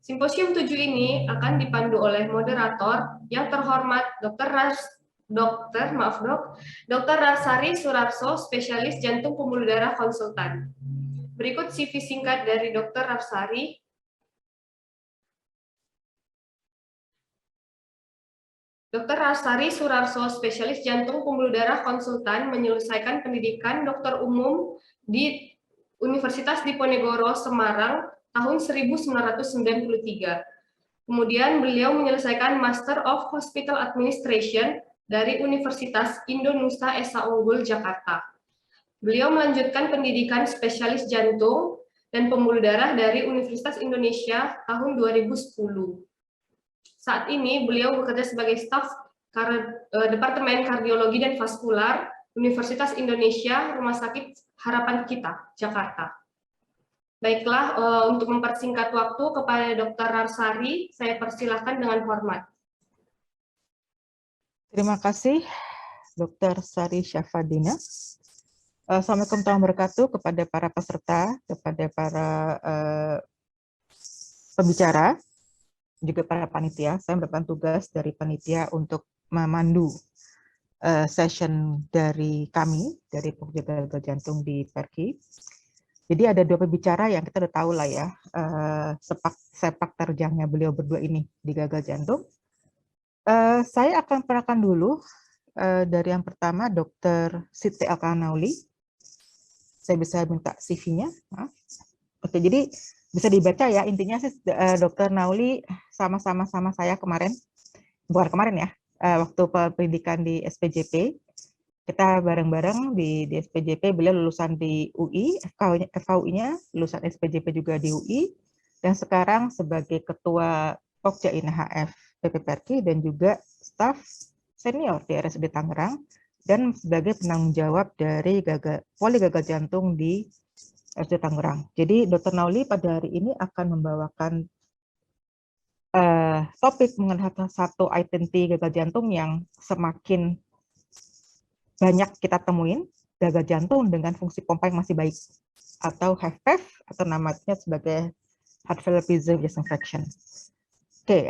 Simposium 7 ini akan dipandu oleh moderator yang terhormat Dr. Rarsari Surarso, spesialis jantung pembuluh darah konsultan. Berikut CV singkat dari Dr. Rarsari. Dr. Rarsari Surarso, spesialis jantung pembuluh darah konsultan, menyelesaikan pendidikan dokter umum di Universitas Diponegoro, Semarang, tahun 1993. Kemudian beliau menyelesaikan Master of Hospital Administration dari Universitas Indonesia Esa Unggul, Jakarta. Beliau melanjutkan pendidikan spesialis jantung dan pembuluh darah dari Universitas Indonesia tahun 2010. Saat ini beliau bekerja sebagai staf Departemen Kardiologi dan Vaskular Universitas Indonesia, Rumah Sakit Harapan Kita, Jakarta. Baiklah, untuk mempersingkat waktu kepada Dr. Rarsari, saya persilahkan dengan hormat. Terima kasih, Dr. Sari Syafadina. Assalamualaikum warahmatullahi wabarakatuh kepada para peserta, kepada para pembicara, juga para panitia. Saya mendapatkan tugas dari panitia untuk memandu session dari kami, dari Pokja Gagal Jantung di Perki. Jadi ada dua pembicara yang kita udah tahu lah ya, sepak terjangnya beliau berdua ini di gagal jantung. Saya akan perkenalkan dulu dari yang pertama, Dr. Siti Alkanauli. Saya bisa minta CV-nya. Oke, jadi bisa dibaca ya, intinya sih Dr. Nauli sama-sama saya kemarin, bukan kemarin ya, waktu pendidikan di SPJP, kita bareng-bareng di SPJP, beliau lulusan di UI, FKUI-nya, lulusan SPJP juga di UI, dan sekarang sebagai Ketua Pokja INHF PPPRK dan juga staf senior di RSUD Tangerang, dan sebagai penanggung jawab dari poli gagal jantung di RSUD Tangerang. Jadi Dr. Nauli pada hari ini akan membawakan topik mengenai satu identiti gagal jantung yang semakin banyak kita temuin, gagal jantung dengan fungsi pompa yang masih baik, atau HFpEF, atau namanya sebagai heart failure preserved ejection fraction. Oke,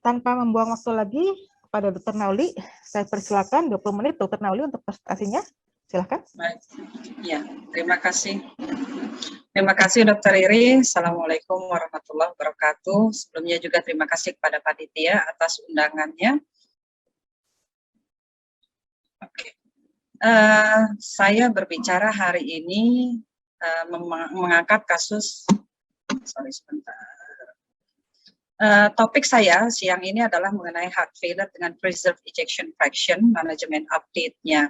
tanpa membuang waktu lagi kepada Dr. Nauli, saya persilakan 20 menit Dr. Nauli untuk presentasinya. Silakan. Baik. Ya, terima kasih. Terima kasih Dr. Iri. Assalamualaikum warahmatullahi wabarakatuh. Sebelumnya juga terima kasih kepada panitia atas undangannya. Oke. Saya berbicara hari ini mengangkat kasus, topik saya siang ini adalah mengenai heart failure dengan preserved ejection fraction, manajemen update-nya.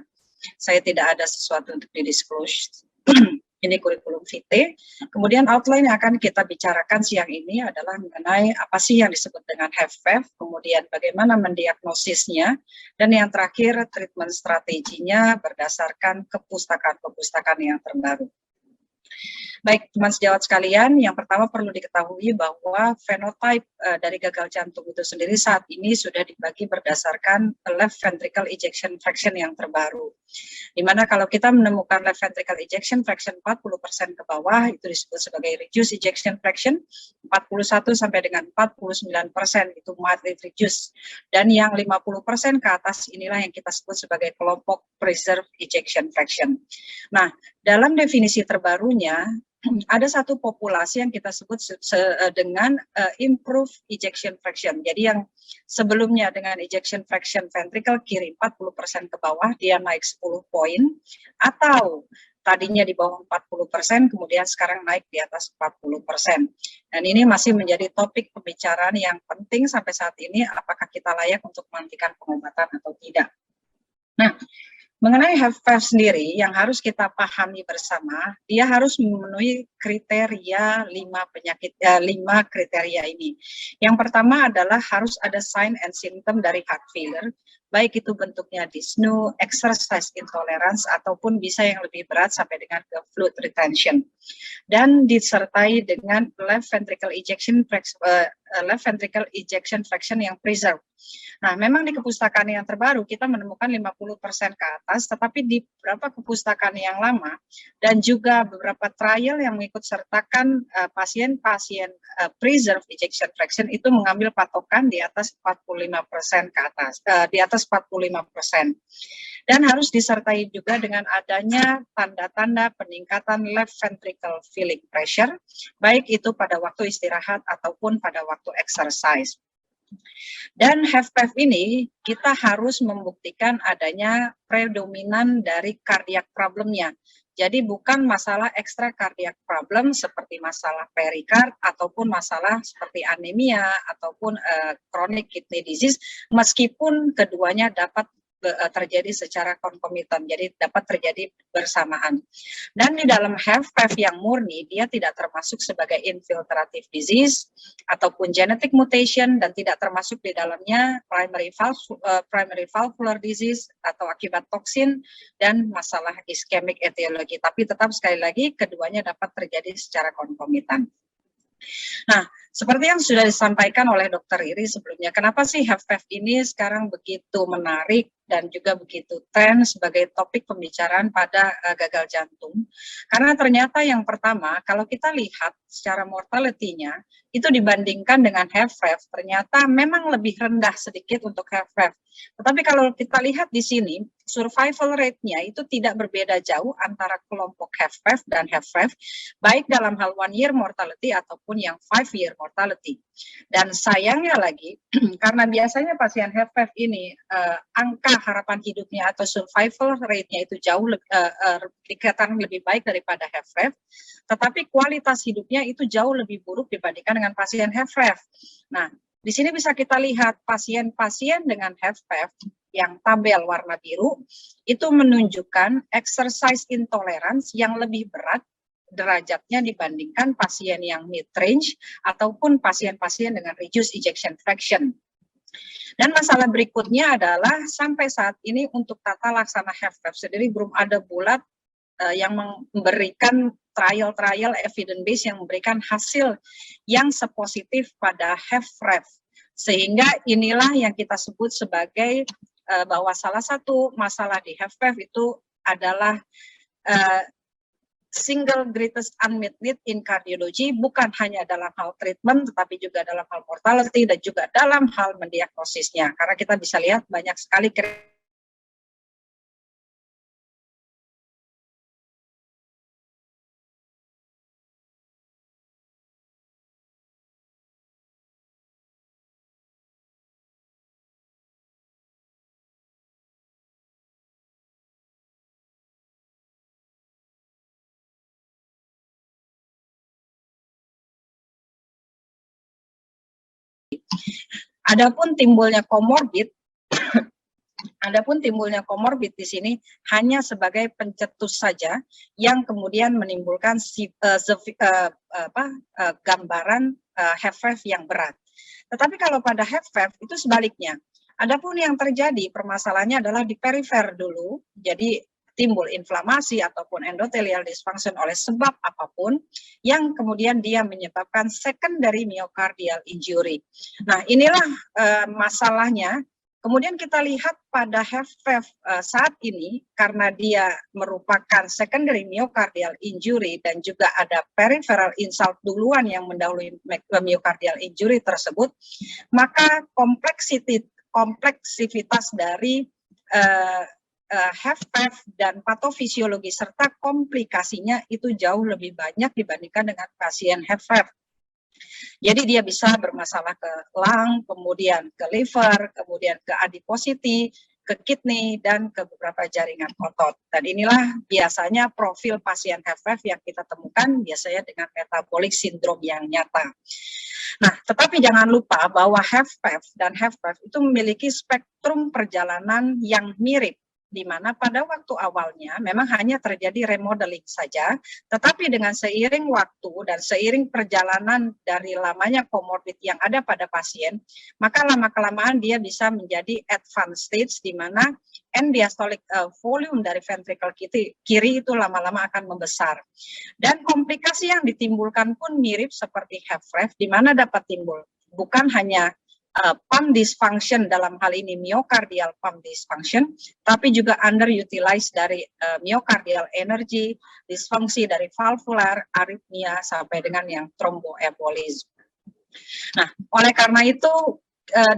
Saya tidak ada sesuatu untuk didisclose. Ini kurikulum vitae. Kemudian outline yang akan kita bicarakan siang ini adalah mengenai apa sih yang disebut dengan HFpEF, kemudian bagaimana mendiagnosisnya, dan yang terakhir treatment strateginya berdasarkan kepustakaan-kepustakaan yang terbaru. Baik, teman sejawat sekalian, yang pertama perlu diketahui bahwa fenotype dari gagal jantung itu sendiri saat ini sudah dibagi berdasarkan left ventricle ejection fraction yang terbaru. Dimana kalau kita menemukan left ventricle ejection fraction 40% ke bawah, itu disebut sebagai reduced ejection fraction, 41 sampai dengan 49% itu mildly reduced, dan yang 50% ke atas inilah yang kita sebut sebagai kelompok preserved ejection fraction. Nah, dalam definisi terbarunya, ada satu populasi yang kita sebut dengan improved ejection fraction. Jadi yang sebelumnya dengan ejection fraction ventricle kiri 40% ke bawah, dia naik 10 poin, atau tadinya di bawah 40%, kemudian sekarang naik di atas 40%. Dan ini masih menjadi topik pembicaraan yang penting sampai saat ini, apakah kita layak untuk menghentikan pengobatan atau tidak. Nah, mengenai HFpEF sendiri, yang harus kita pahami bersama, dia harus memenuhi kriteria 5 kriteria ini. Yang pertama adalah harus ada sign and symptom dari heart failure, baik itu bentuknya dyspnea, exercise intolerance, ataupun bisa yang lebih berat sampai dengan ke fluid retention. dan disertai dengan left ventricle ejection fraction yang preserved. Nah, memang di kepustakaan yang terbaru kita menemukan 50% ke atas, tetapi di beberapa kepustakaan yang lama dan juga beberapa trial yang mengikut sertakan pasien-pasien preserved ejection fraction itu mengambil patokan di atas 45% ke atas, di atas 45%. Dan harus disertai juga dengan adanya tanda-tanda peningkatan left ventricle filling pressure, baik itu pada waktu istirahat ataupun pada waktu exercise. Dan HFpEF ini kita harus membuktikan adanya predominan dari cardiac problemnya. Jadi bukan masalah extra cardiac problem seperti masalah perikard ataupun masalah seperti anemia ataupun chronic kidney disease, meskipun keduanya dapat terjadi secara konkomitan, jadi dapat terjadi bersamaan. Dan di dalam HFpEF yang murni, dia tidak termasuk sebagai infiltrative disease ataupun genetic mutation dan tidak termasuk di dalamnya primary valvular disease atau akibat toksin dan masalah ischemic etiologi. Tapi tetap sekali lagi keduanya dapat terjadi secara konkomitan. Nah, seperti yang sudah disampaikan oleh Dr. Riri sebelumnya, kenapa sih HFpEF ini sekarang begitu menarik dan juga begitu tren sebagai topik pembicaraan pada gagal jantung? Karena ternyata yang pertama, kalau kita lihat secara mortality-nya, itu dibandingkan dengan HFpEF, ternyata memang lebih rendah sedikit untuk HFpEF. Tetapi kalau kita lihat di sini, survival rate-nya itu tidak berbeda jauh antara kelompok HFpEF dan HFrEF, baik dalam hal 1 year mortality ataupun yang 5 year mortality. Dan sayangnya lagi, karena biasanya pasien HFpEF ini angka harapan hidupnya atau survival rate-nya itu jauh dikatakan lebih baik daripada HFrEF, tetapi kualitas hidupnya itu jauh lebih buruk dibandingkan dengan pasien HFrEF. Nah, di sini bisa kita lihat pasien-pasien dengan HFpEF yang tabel warna biru itu menunjukkan exercise intolerance yang lebih berat derajatnya dibandingkan pasien yang mid-range ataupun pasien-pasien dengan reduced ejection fraction. Dan masalah berikutnya adalah sampai saat ini untuk tata laksana HFpEF sendiri belum ada bulat yang memberikan trial evidence base yang memberikan hasil yang sepositif pada HFrEF. Sehingga inilah yang kita sebut sebagai bahwa salah satu masalah di HFpEF itu adalah single greatest unmet need in cardiology, bukan hanya dalam hal treatment, tetapi juga dalam hal mortality dan juga dalam hal mendiagnosisnya. Karena kita bisa lihat banyak sekali Adapun timbulnya komorbid di sini hanya sebagai pencetus saja yang kemudian menimbulkan gambaran HFrEF yang berat. Tetapi kalau pada HFpEF itu sebaliknya. Adapun yang terjadi permasalahannya adalah di perifer dulu, jadi timbul inflamasi ataupun endothelial dysfunction oleh sebab apapun yang kemudian dia menyebabkan secondary myocardial injury. Nah, inilah masalahnya. Kemudian kita lihat pada HFpEF saat ini karena dia merupakan secondary myocardial injury dan juga ada peripheral insult duluan yang mendahului myocardial injury tersebut, maka kompleksivitas dari HFpEF dan patofisiologi serta komplikasinya itu jauh lebih banyak dibandingkan dengan pasien HFrEF. Jadi dia bisa bermasalah ke lung, kemudian ke liver, kemudian ke adiposity, ke kidney, dan ke beberapa jaringan otot. Dan inilah biasanya profil pasien HFpEF yang kita temukan biasanya dengan metabolic syndrome yang nyata. Nah, tetapi jangan lupa bahwa HFpEF dan HFrEF itu memiliki spektrum perjalanan yang mirip, di mana pada waktu awalnya memang hanya terjadi remodeling saja, tetapi dengan seiring waktu dan seiring perjalanan dari lamanya komorbid yang ada pada pasien, maka lama-kelamaan dia bisa menjadi advanced stage, di mana end diastolic volume dari ventricle kiri itu lama-lama akan membesar. Dan komplikasi yang ditimbulkan pun mirip seperti HFrEF, di mana dapat timbul bukan hanya pump dysfunction, dalam hal ini myocardial pump dysfunction, tapi juga underutilized dari myocardial energy, disfungsi dari valvular, aritmia, sampai dengan yang thromboembolism. Nah, oleh karena itu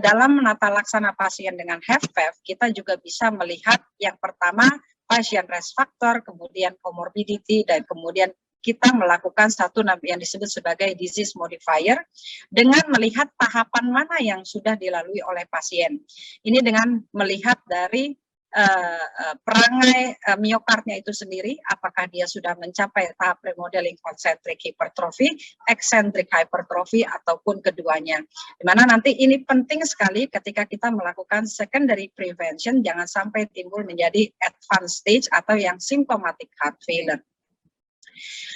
dalam menata laksana pasien dengan HFpEF, kita juga bisa melihat yang pertama pasien risk factor, kemudian comorbidity, dan kemudian kita melakukan satu yang disebut sebagai disease modifier dengan melihat tahapan mana yang sudah dilalui oleh pasien. Ini dengan melihat dari perangai miokardnya itu sendiri, apakah dia sudah mencapai tahap remodeling concentric hypertrophy, eccentric hypertrophy, ataupun keduanya. Dimana nanti ini penting sekali ketika kita melakukan secondary prevention, jangan sampai timbul menjadi advanced stage atau yang symptomatic heart failure.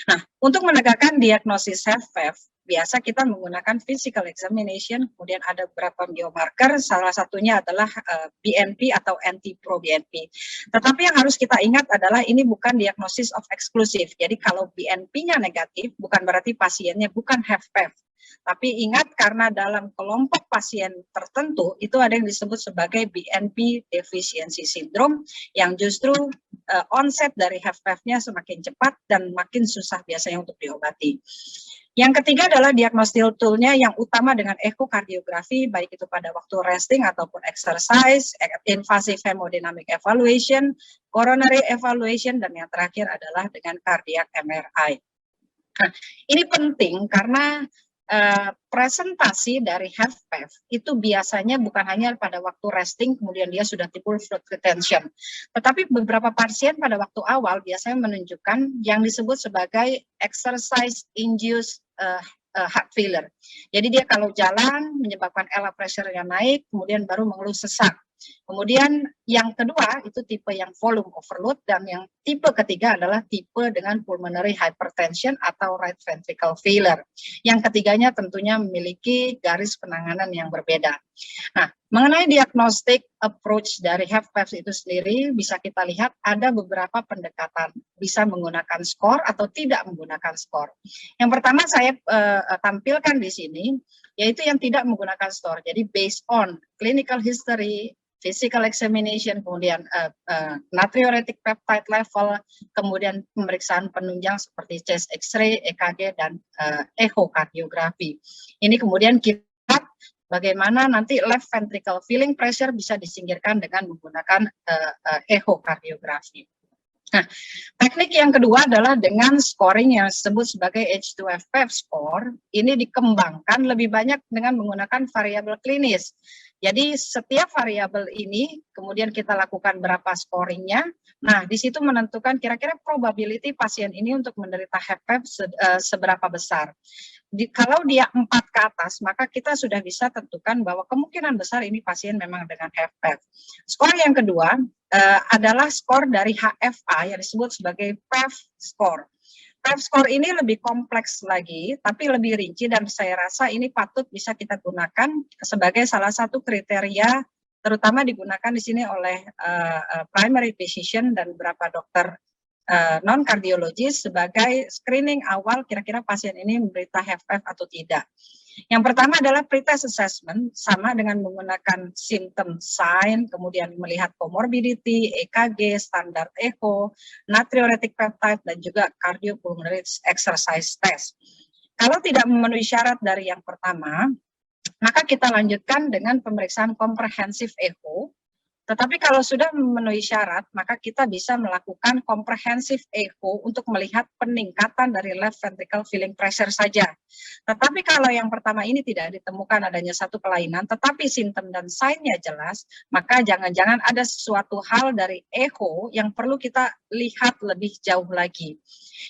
Nah, untuk menegakkan diagnosis HFpEF, biasa kita menggunakan physical examination, kemudian ada beberapa biomarker, salah satunya adalah BNP atau NT-proBNP. Tetapi yang harus kita ingat adalah ini bukan diagnosis of exclusive. Jadi kalau BNP-nya negatif, bukan berarti pasiennya bukan HFpEF. Tapi ingat, karena dalam kelompok pasien tertentu itu ada yang disebut sebagai BNP deficiency syndrome, yang justru onset dari HFpEF-nya semakin cepat dan makin susah biasanya untuk diobati. Yang ketiga adalah diagnostic tool-nya yang utama dengan echocardiografi, baik itu pada waktu resting ataupun exercise, invasive hemodynamic evaluation, coronary evaluation, dan yang terakhir adalah dengan cardiac MRI. Nah, ini penting karena presentasi dari HFpEF itu biasanya bukan hanya pada waktu resting kemudian dia sudah timbul fluid retention, tetapi beberapa pasien pada waktu awal biasanya menunjukkan yang disebut sebagai exercise induced heart failure. Jadi dia kalau jalan menyebabkan airway pressure-nya naik, kemudian baru mengeluh sesak. Kemudian yang kedua itu tipe yang volume overload, dan yang tipe ketiga adalah tipe dengan pulmonary hypertension atau right ventricle failure. Yang ketiganya tentunya memiliki garis penanganan yang berbeda. Nah, mengenai diagnostic approach dari HFpEF itu sendiri bisa kita lihat ada beberapa pendekatan, bisa menggunakan skor atau tidak menggunakan skor. Yang pertama saya tampilkan di sini yaitu yang tidak menggunakan skor. Jadi based on clinical history, physical examination, kemudian natriuretic peptide level, kemudian pemeriksaan penunjang seperti chest X-ray, EKG, dan echocardiografi. Ini kemudian kita bagaimana nanti left ventricle filling pressure bisa disingkirkan dengan menggunakan echocardiografi. Nah, teknik yang kedua adalah dengan scoring yang disebut sebagai H2FpEF score. Ini dikembangkan lebih banyak dengan menggunakan variabel klinis. Jadi setiap variabel ini kemudian kita lakukan berapa scoringnya. Nah, di situ menentukan kira-kira probability pasien ini untuk menderita HFpEF seberapa besar. Kalau dia 4 ke atas, maka kita sudah bisa tentukan bahwa kemungkinan besar ini pasien memang dengan HFpEF. Skor yang kedua adalah skor dari HFA yang disebut sebagai PEF score. PEF score ini lebih kompleks lagi, tapi lebih rinci, dan saya rasa ini patut bisa kita gunakan sebagai salah satu kriteria, terutama digunakan di sini oleh primary physician dan beberapa dokter non-kardiologis sebagai screening awal kira-kira pasien ini menderita HFpEF atau tidak. Yang pertama adalah pretest assessment, sama dengan menggunakan symptom sign, kemudian melihat comorbidity, EKG, standar echo, natriuretic peptide, dan juga cardiopulmonary exercise test. Kalau tidak memenuhi syarat dari yang pertama, maka kita lanjutkan dengan pemeriksaan comprehensive echo. Tetapi kalau sudah memenuhi syarat, maka kita bisa melakukan comprehensive echo untuk melihat peningkatan dari left ventricle filling pressure saja. Tetapi kalau yang pertama ini tidak ditemukan adanya satu kelainan, tetapi simptom dan sign-nya jelas, maka jangan-jangan ada sesuatu hal dari echo yang perlu kita lihat lebih jauh lagi.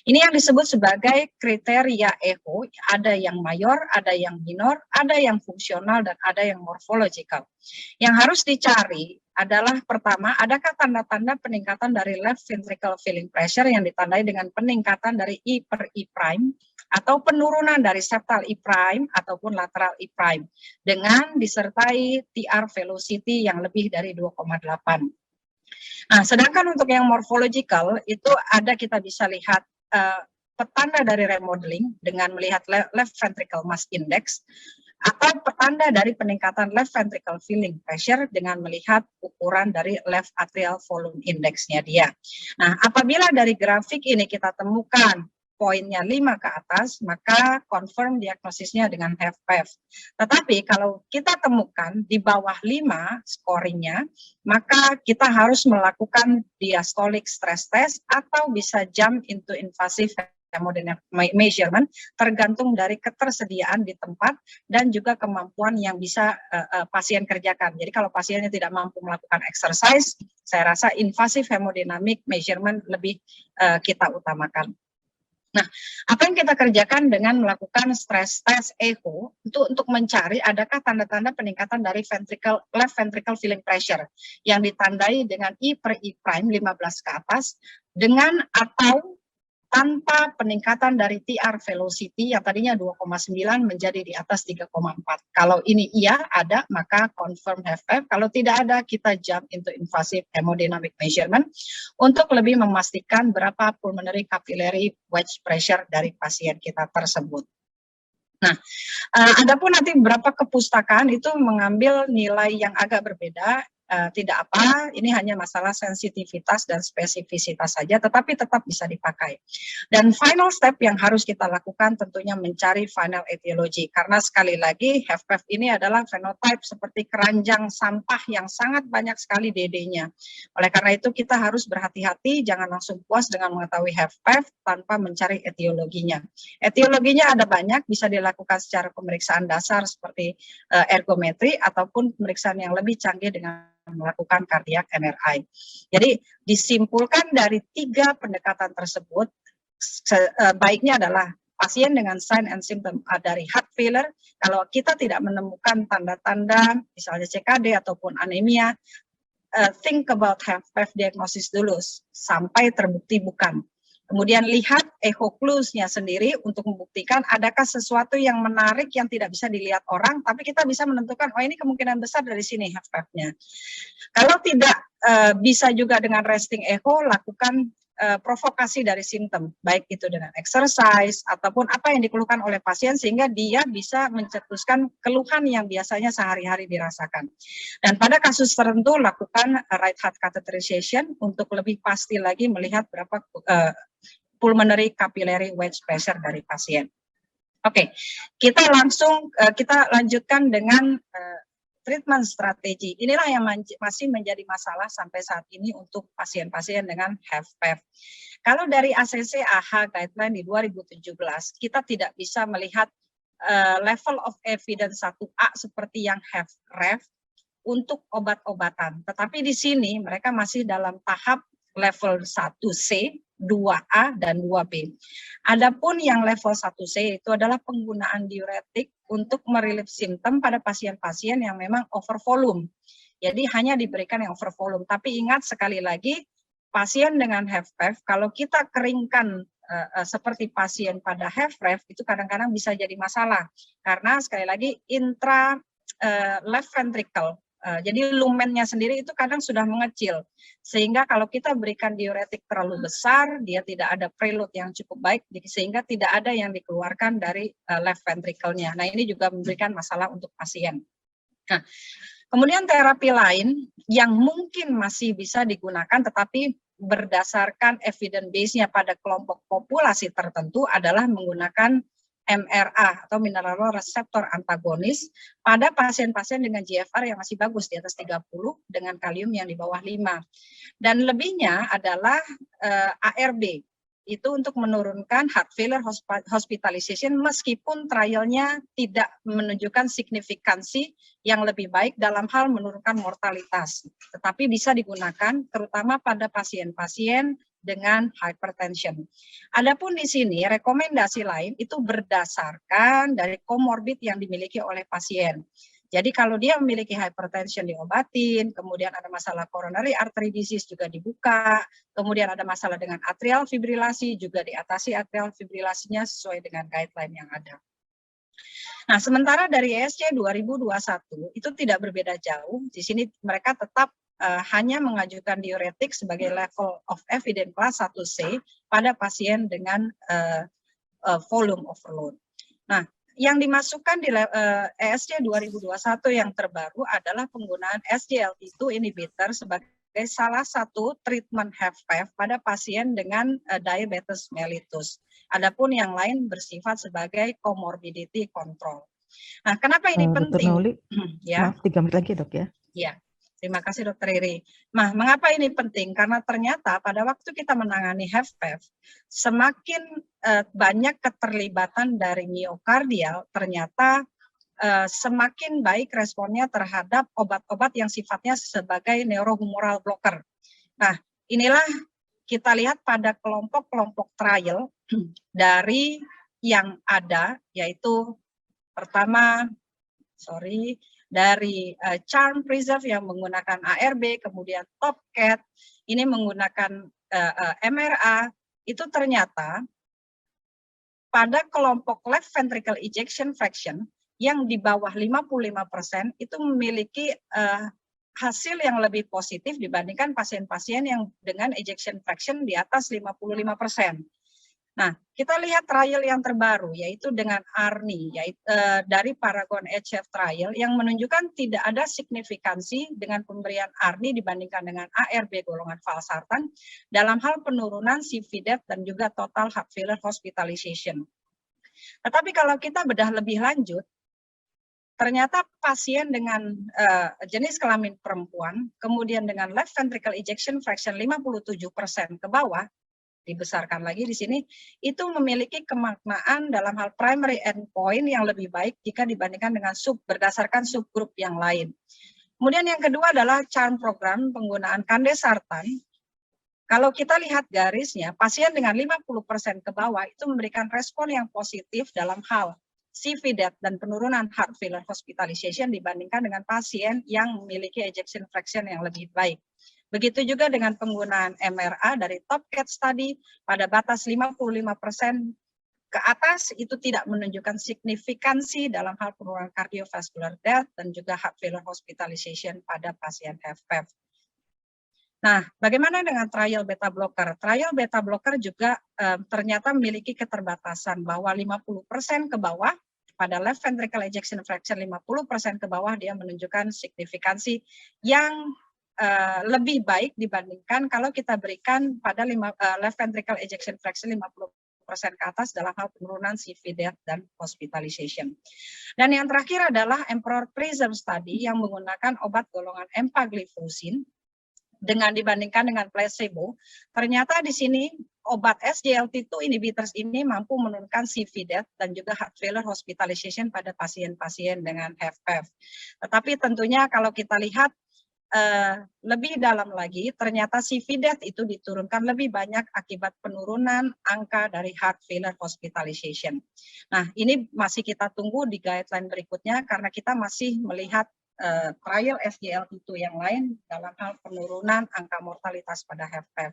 Ini yang disebut sebagai kriteria echo, ada yang mayor, ada yang minor, ada yang fungsional, dan ada yang morphological. Yang harus dicari adalah pertama, adakah tanda-tanda peningkatan dari left ventricle filling pressure yang ditandai dengan peningkatan dari E per E prime atau penurunan dari septal E prime ataupun lateral E prime dengan disertai TR velocity yang lebih dari 2,8. Nah, sedangkan untuk yang morphological itu kita bisa lihat petanda dari remodeling dengan melihat left ventricle mass index, atau petanda dari peningkatan left ventricle filling pressure dengan melihat ukuran dari left atrial volume index-nya dia. Nah, apabila dari grafik ini kita temukan poinnya 5 ke atas, maka confirm diagnosisnya dengan HFpEF. Tetapi kalau kita temukan di bawah 5 scoringnya, maka kita harus melakukan diastolic stress test atau bisa jump into invasive hemodynamic measurement, tergantung dari ketersediaan di tempat dan juga kemampuan yang bisa pasien kerjakan. Jadi kalau pasiennya tidak mampu melakukan exercise, saya rasa invasive hemodynamic measurement lebih kita utamakan. Nah, apa yang kita kerjakan dengan melakukan stress test echo untuk mencari adakah tanda-tanda peningkatan dari left ventricle filling pressure yang ditandai dengan I per I prime 15 ke atas dengan atau tanpa peningkatan dari TR velocity yang tadinya 2,9 menjadi di atas 3,4. Kalau ini iya ada, maka confirm HFpEF. Kalau tidak ada, kita jump into invasive hemodynamic measurement untuk lebih memastikan berapa pulmonary capillary wedge pressure dari pasien kita tersebut. Nah, adapun nanti beberapa kepustakaan itu mengambil nilai yang agak berbeda. Tidak apa, ini hanya masalah sensitivitas dan spesifisitas saja, tetapi tetap bisa dipakai. Dan final step yang harus kita lakukan tentunya mencari final etiology, karena sekali lagi HFpEF ini adalah fenotype seperti keranjang sampah yang sangat banyak sekali DD-nya. Oleh karena itu kita harus berhati-hati, jangan langsung puas dengan mengetahui HFpEF tanpa mencari etiologinya. Etiologinya ada banyak, bisa dilakukan secara pemeriksaan dasar seperti ergometri ataupun pemeriksaan yang lebih canggih dengan melakukan cardiac MRI. Jadi disimpulkan dari 3 pendekatan tersebut, baiknya adalah pasien dengan sign and symptom dari heart failure, kalau kita tidak menemukan tanda-tanda misalnya CKD ataupun anemia, think about HFpEF diagnosis dulu sampai terbukti bukan. Kemudian lihat echo clues-nya sendiri untuk membuktikan adakah sesuatu yang menarik yang tidak bisa dilihat orang, tapi kita bisa menentukan, oh ini kemungkinan besar dari sini HFpEF-nya. Kalau tidak bisa juga dengan resting echo, lakukan provokasi dari simptom, baik itu dengan exercise ataupun apa yang dikeluhkan oleh pasien sehingga dia bisa mencetuskan keluhan yang biasanya sehari-hari dirasakan. Dan pada kasus tertentu lakukan right heart catheterization untuk lebih pasti lagi melihat berapa pulmonary capillary wedge pressure dari pasien. Oke, kita lanjutkan dengan treatment strategi. Inilah yang masih menjadi masalah sampai saat ini untuk pasien-pasien dengan HFpEF. Kalau dari ACC/AHA guideline di 2017, kita tidak bisa melihat level of evidence 1A seperti yang HFrEF untuk obat-obatan. Tetapi di sini mereka masih dalam tahap level 1C, 2A, dan 2B. Adapun yang level 1C itu adalah penggunaan diuretik untuk merelief simptom pada pasien-pasien yang memang over volume. Jadi hanya diberikan yang over volume. Tapi ingat sekali lagi, pasien dengan HFpEF, kalau kita keringkan seperti pasien pada HFrEF, itu kadang-kadang bisa jadi masalah. Karena sekali lagi, intra left ventricle, jadi lumennya sendiri itu kadang sudah mengecil, sehingga kalau kita berikan diuretik terlalu besar, dia tidak ada preload yang cukup baik, sehingga tidak ada yang dikeluarkan dari left ventricle-nya. Nah ini juga memberikan masalah untuk pasien. Nah, kemudian terapi lain yang mungkin masih bisa digunakan, tetapi berdasarkan evidence base-nya pada kelompok populasi tertentu adalah menggunakan MRA atau mineral reseptor antagonis pada pasien-pasien dengan GFR yang masih bagus di atas 30 dengan kalium yang di bawah 5. Dan lebihnya adalah ARB, itu untuk menurunkan heart failure hospitalization meskipun trialnya tidak menunjukkan signifikansi yang lebih baik dalam hal menurunkan mortalitas. Tetapi bisa digunakan terutama pada pasien-pasien dengan hypertension. Adapun di sini rekomendasi lain itu berdasarkan dari komorbid yang dimiliki oleh pasien. Jadi kalau dia memiliki hypertension diobatin, kemudian ada masalah coronary artery disease juga dibuka, kemudian ada masalah dengan atrial fibrilasi juga diatasi atrial fibrilasinya sesuai dengan guideline yang ada. Nah, sementara dari ESC 2021 itu tidak berbeda jauh. Di sini mereka tetap hanya mengajukan diuretik sebagai level of evidence kelas 1C pada pasien dengan volume overload. Nah, yang dimasukkan di ESC 2021 yang terbaru adalah penggunaan SGLT2 inhibitor sebagai salah satu treatment HFpEF pada pasien dengan diabetes mellitus. Adapun yang lain bersifat sebagai comorbidity control. Nah, kenapa ini Dr. penting? Nauli, Ya. maaf 3 menit lagi dok ya. Ya, terima kasih Dr. Riri. Nah, mengapa ini penting? Karena ternyata pada waktu kita menangani HFpEF, semakin banyak keterlibatan dari miokardial, ternyata semakin baik responnya terhadap obat-obat yang sifatnya sebagai neurohumoral blocker. Nah, inilah kita lihat pada kelompok-kelompok trial dari yang ada, yaitu pertama, dari Charm Preserve yang menggunakan ARB, kemudian TopCat, ini menggunakan MRA, itu ternyata pada kelompok left ventricle ejection fraction yang di bawah 55% itu memiliki hasil yang lebih positif dibandingkan pasien-pasien yang dengan ejection fraction di atas 55%. Nah, kita lihat trial yang terbaru, yaitu dengan ARNI, yaitu dari Paragon HF trial, yang menunjukkan tidak ada signifikansi dengan pemberian ARNI dibandingkan dengan ARB golongan valsartan dalam hal penurunan CV death dan juga total heart failure hospitalization. Tetapi kalau kita bedah lebih lanjut, ternyata pasien dengan jenis kelamin perempuan, kemudian dengan left ventricle ejection fraction 57% ke bawah, dibesarkan lagi di sini, itu memiliki kemaknaan dalam hal primary endpoint yang lebih baik jika dibandingkan dengan berdasarkan subgrup yang lain. Kemudian yang kedua adalah CHARM program penggunaan kandesartan. Kalau kita lihat garisnya, pasien dengan 50% ke bawah itu memberikan respon yang positif dalam hal CV death dan penurunan heart failure hospitalization dibandingkan dengan pasien yang memiliki ejection fraction yang lebih baik. Begitu juga dengan penggunaan MRA dari TopCat study pada batas 55% ke atas itu tidak menunjukkan signifikansi dalam hal penurunan cardiovascular death dan juga heart failure hospitalization pada pasien HFpEF. Nah, bagaimana dengan trial beta blocker? Trial beta blocker juga ternyata memiliki keterbatasan bahwa 50% ke bawah pada left ventricle ejection fraction 50% ke bawah dia menunjukkan signifikansi yang lebih baik dibandingkan kalau kita berikan pada left ventricle ejection fraction 50% ke atas dalam hal penurunan CV death dan hospitalization. Dan yang terakhir adalah Emperor Prism study yang menggunakan obat golongan empagliflozin dengan dibandingkan dengan placebo. Ternyata di sini obat SGLT2 inhibitors ini mampu menurunkan CV death dan juga heart failure hospitalization pada pasien-pasien dengan HFpEF. Tetapi tentunya kalau kita lihat lebih dalam lagi, ternyata CV death itu diturunkan lebih banyak akibat penurunan angka dari heart failure hospitalization. Nah, ini masih kita tunggu di guideline berikutnya karena kita masih melihat trial SGLT2 yang lain dalam hal penurunan angka mortalitas pada HFpEF.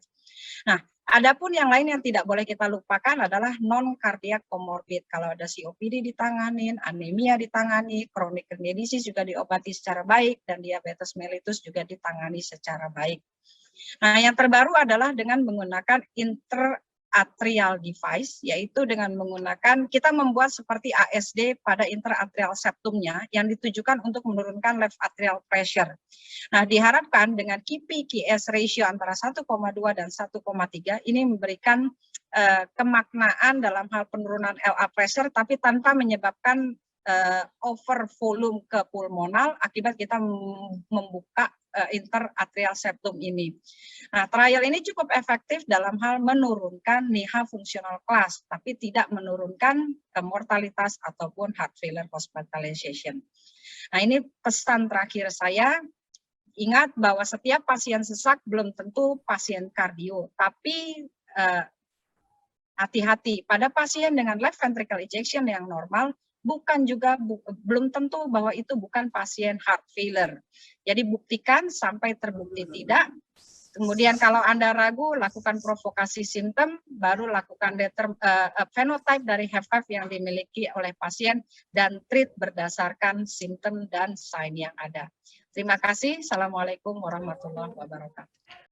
Nah, adapun yang lain yang tidak boleh kita lupakan adalah non-cardiac comorbid. Kalau ada COPD ditanganin, anemia ditangani, chronic kidney disease juga diobati secara baik, dan diabetes mellitus juga ditangani secara baik. Nah, yang terbaru adalah dengan menggunakan interatrial device, yaitu dengan menggunakan, kita membuat seperti ASD pada interatrial septumnya yang ditujukan untuk menurunkan left atrial pressure. Nah, diharapkan dengan KP/QS ratio antara 1,2 dan 1,3 ini memberikan kemaknaan dalam hal penurunan LA pressure, tapi tanpa menyebabkan over volume ke pulmonal akibat kita membuka interatrial septum ini. Nah, trial ini cukup efektif dalam hal menurunkan NIHA functional class, tapi tidak menurunkan mortalitas ataupun heart failure hospitalization. Nah, ini pesan terakhir saya. Ingat bahwa setiap pasien sesak belum tentu pasien kardio, tapi hati-hati pada pasien dengan left ventricle ejection yang normal, belum tentu bahwa itu bukan pasien heart failure. Jadi buktikan sampai terbukti tidak. Kemudian kalau Anda ragu, lakukan provokasi simptom, baru lakukan phenotype dari HFpEF yang dimiliki oleh pasien dan treat berdasarkan simptom dan sign yang ada. Terima kasih. Assalamualaikum warahmatullahi wabarakatuh.